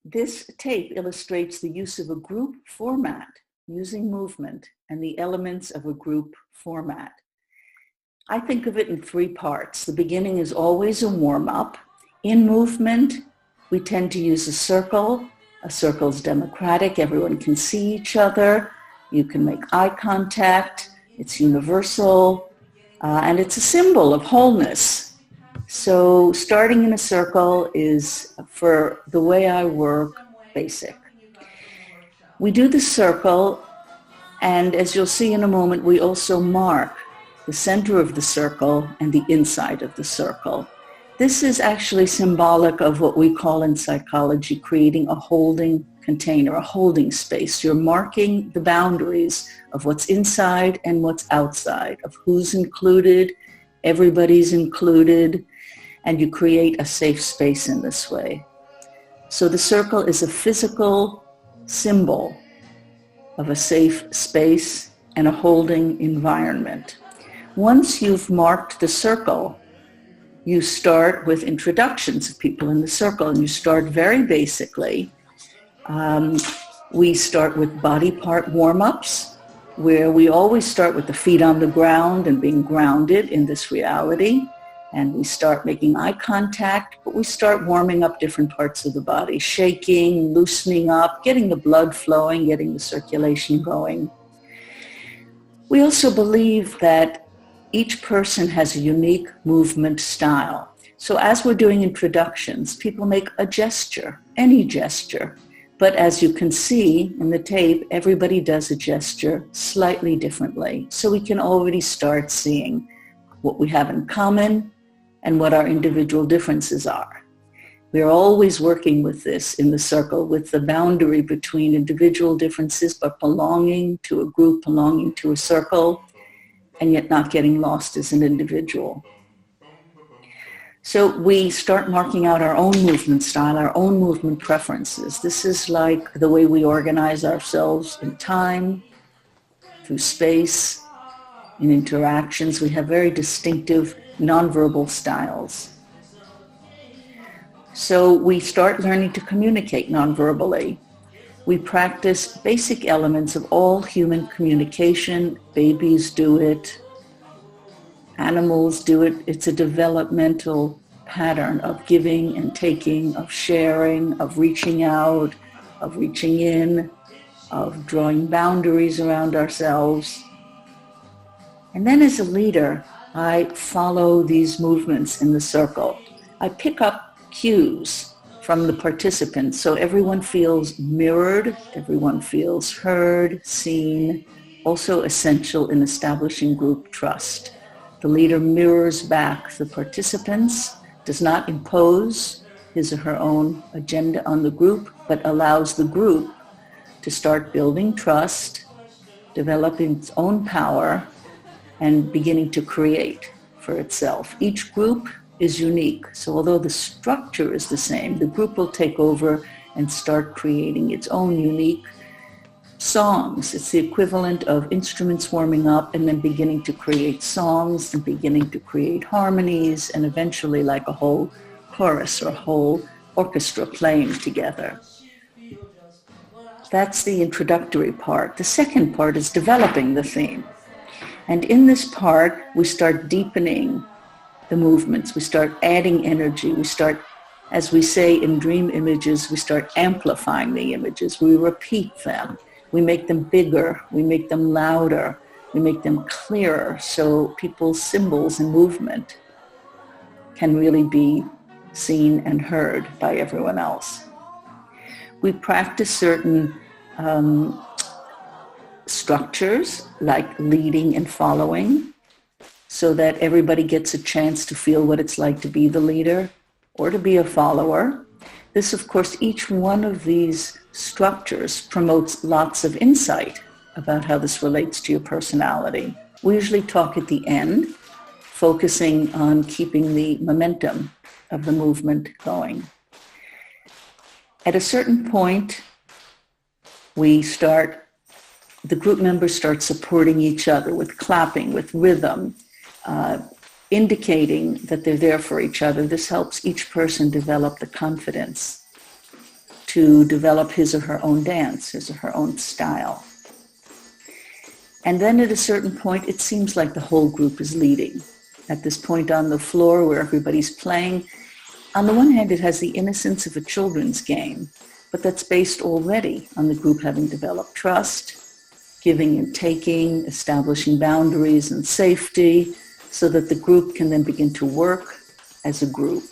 This tape illustrates the use of a group format using movement and the elements of a group format. I think of it in three parts. The beginning is always a warm-up. In movement, we tend to use a circle. A circle is democratic. Everyone can see each other. You can make eye contact. It's universal. And it's a symbol of wholeness. So starting in a circle is, for the way I work, basic. We do the circle, and as you'll see in a moment, we also mark the center of the circle and the inside of the circle. This is actually symbolic of what we call in psychology creating a holding container, a holding space. You're marking the boundaries of what's inside and what's outside, of who's included, everybody's included, and you create a safe space in this way. So the circle is a physical symbol of a safe space and a holding environment. Once you've marked the circle, you start with introductions of people in the circle, and you start very basically. We start with body part warm-ups, where we always start with the feet on the ground and being grounded in this reality. And we start making eye contact, but we start warming up different parts of the body, shaking, loosening up, getting the blood flowing, getting the circulation going. We also believe that each person has a unique movement style. So as we're doing introductions, people make a gesture, any gesture. But as you can see in the tape, everybody does a gesture slightly differently. So we can already start seeing what we have in common and what our individual differences are. We are always working with this in the circle, with the boundary between individual differences, but belonging to a group, belonging to a circle, and yet not getting lost as an individual. So we start marking out our own movement style, our own movement preferences. This is like the way we organize ourselves in time, through space, in interactions. We have very distinctive nonverbal styles. So we start learning to communicate nonverbally. We practice basic elements of all human communication. Babies do it. Animals do it. It's a developmental pattern of giving and taking, of sharing, of reaching out, of reaching in, of drawing boundaries around ourselves. And then as a leader, I follow these movements in the circle. I pick up cues from the participants so everyone feels mirrored, everyone feels heard, seen, also essential in establishing group trust. The leader mirrors back the participants, does not impose his or her own agenda on the group, but allows the group to start building trust, developing its own power, and beginning to create for itself. Each group is unique. So although the structure is the same, the group will take over and start creating its own unique songs. It's the equivalent of instruments warming up and then beginning to create songs and beginning to create harmonies and eventually like a whole chorus or a whole orchestra playing together. That's the introductory part. The second part is developing the theme. And in this part, we start deepening the movements. We start adding energy. We start, as we say in dream images, we start amplifying the images. We repeat them. We make them bigger. We make them louder. We make them clearer so people's symbols and movement can really be seen and heard by everyone else. We practice certain structures like leading and following so that everybody gets a chance to feel what it's like to be the leader or to be a follower. This, of course, each one of these structures promotes lots of insight about how this relates to your personality. We usually talk at the end, focusing on keeping the momentum of the movement going. At a certain point, the group members start supporting each other with clapping, with rhythm, indicating that they're there for each other. This helps each person develop the confidence to develop his or her own dance, his or her own style. And then at a certain point, it seems like the whole group is leading. At this point on the floor where everybody's playing, on the one hand, it has the innocence of a children's game, but that's based already on the group having developed trust, giving and taking, establishing boundaries and safety, so that the group can then begin to work as a group.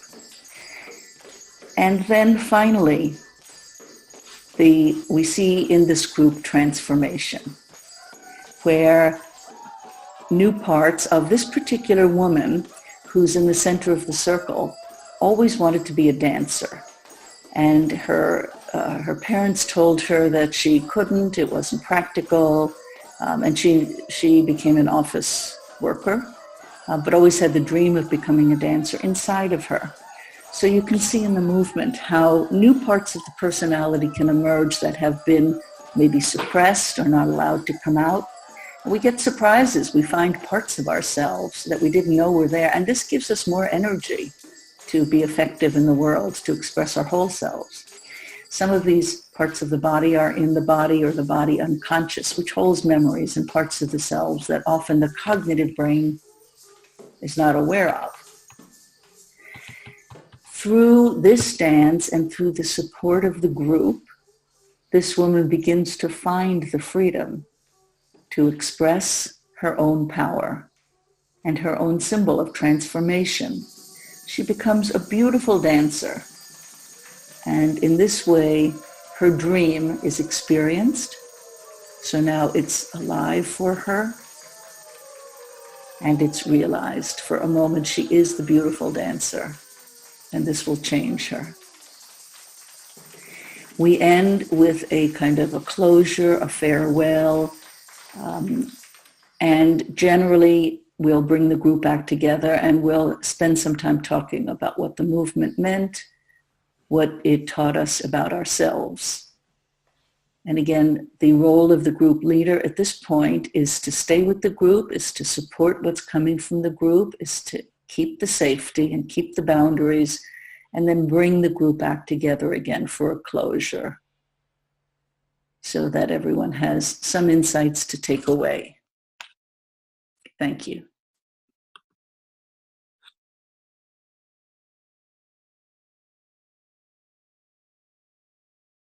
And then finally, we see in this group transformation, where new parts of this particular woman, who's in the center of the circle, always wanted to be a dancer. And her parents told her that she couldn't, it wasn't practical, and she became an office worker, but always had the dream of becoming a dancer inside of her. So you can see in the movement how new parts of the personality can emerge that have been maybe suppressed or not allowed to come out. We get surprises. We find parts of ourselves that we didn't know were there. And this gives us more energy to be effective in the world, to express our whole selves. Some of these parts of the body are in the body or the body unconscious, which holds memories and parts of the selves that often the cognitive brain is not aware of. Through this dance and through the support of the group, this woman begins to find the freedom to express her own power and her own symbol of transformation. She becomes a beautiful dancer. And in this way, her dream is experienced. So now it's alive for her. And it's realized. For a moment, she is the beautiful dancer. And this will change her. We end with a kind of a closure, a farewell. And generally, we'll bring the group back together and we'll spend some time talking about what the movement meant, what it taught us about ourselves. And again, the role of the group leader at this point is to stay with the group, is to support what's coming from the group, is to keep the safety and keep the boundaries, and then bring the group back together again for a closure so that everyone has some insights to take away. Thank you.